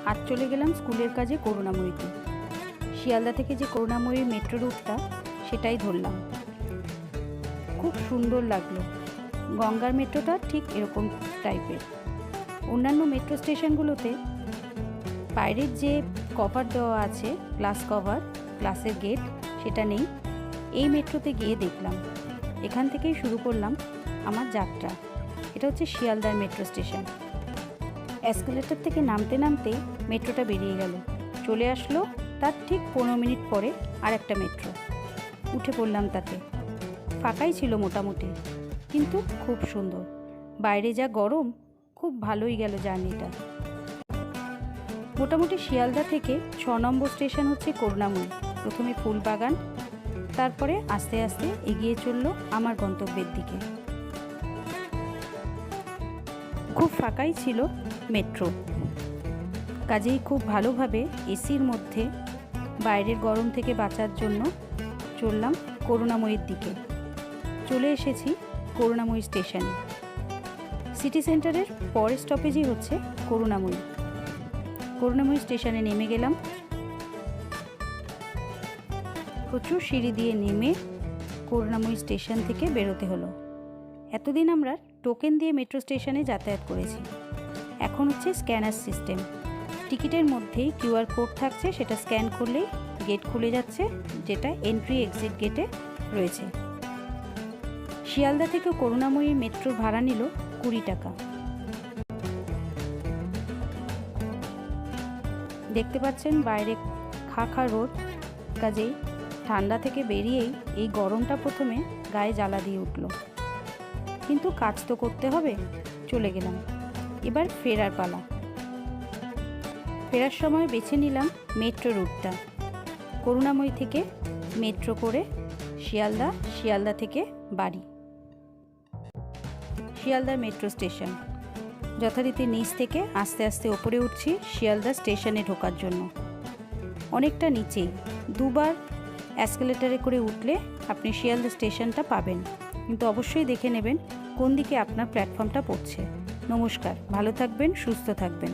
আজ চলে গেলাম স্কুলের কাজে করুণাময়ীতে। শিয়ালদা থেকে যে করুণাময়ীর মেট্রো রুটটা সেটাই ধরলাম। খুব সুন্দর লাগলো। গঙ্গার মেট্রোটা ঠিক এরকম টাইপের। অন্যান্য মেট্রো স্টেশনগুলোতে বাইরের যে কভার দেওয়া আছে, গ্লাস কভার, গ্লাসের গেট, সেটা নেই। এই মেট্রোতে গিয়ে দেখলাম। এখান থেকেই শুরু করলাম আমার যাত্রা। এটা হচ্ছে শিয়ালদার মেট্রো স্টেশন। এসকেলেটর থেকে নামতে নামতেই মেট্রোটা বেরিয়ে গেল। চলে আসলো তার ঠিক 15 মিনিট পরে আর একটা মেট্রো। উঠে পড়লাম তাতে। ফাঁকাই ছিল মোটামুটি, কিন্তু খুব সুন্দর। বাইরে যা গরম, খুব ভালোই গেল জার্নিটা। মোটামুটি শিয়ালদা থেকে 6 নম্বর স্টেশন হচ্ছে করুণাময়ী। প্রথমে ফুলবাগান, তারপরে আস্তে আস্তে এগিয়ে চলল আমার গন্তব্যের দিকে। খুব ফাঁকাই ছিল মেট্রো, কাজেই খুব ভালোভাবে এসির মধ্যে বাইরের গরম থেকে বাঁচার জন্য চললাম করুণাময়ীর দিকে। চলে এসেছি করুণাময়ী স্টেশনে। সিটি সেন্টারের পরের স্টপেজই হচ্ছে করুণাময়ী। করুণাময়ী স্টেশনে নেমে গেলাম। প্রচুর সিঁড়ি দিয়ে নেমে করুণাময়ী স্টেশন থেকে বেরোতে হলো। এতদিন আমরা টোকেন দিয়ে মেট্রো স্টেশনে যাতায়াত করেছি। এখন হচ্ছে স্ক্যানার সিস্টেম। টিকিটের মধ্যেই কিউআর কোড থাকছে, সেটা স্ক্যান করলেই গেট খুলে যাচ্ছে, যেটা এন্ট্রি এক্সিট গেটে রয়েছে। শিয়ালদা থেকে করুণাময়ী মেট্রোর ভাড়া নিল 20 টাকা। দেখতে পাচ্ছেন বাইরে খা রোদ, কাজেই ঠান্ডা থেকে বেরিয়েই এই গরমটা প্রথমে গায়ে জ্বালা দিয়ে উঠল, কিন্তু কাজ তো করতে হবে। চলে গেলাম। এবার ফেরার পালা। ফেরার সময় বেছে নিলাম মেট্রো রুটটা। করুণাময়ী থেকে মেট্রো করে শিয়ালদা, শিয়ালদা থেকে বাড়ি। শিয়ালদার মেট্রো স্টেশন। যথারীতি নিচ থেকে আস্তে আস্তে ওপরে উঠছি শিয়ালদা স্টেশনে ঢোকার জন্য। অনেকটা নিচেই, দুবার এসকেলেটারে করে উঠলে আপনি শিয়ালদা স্টেশনটা পাবেন, কিন্তু অবশ্যই দেখে নেবেন কোন দিকে আপনার প্ল্যাটফর্মটা পড়ছে। নমস্কার, ভালো থাকবেন, সুস্থ থাকবেন।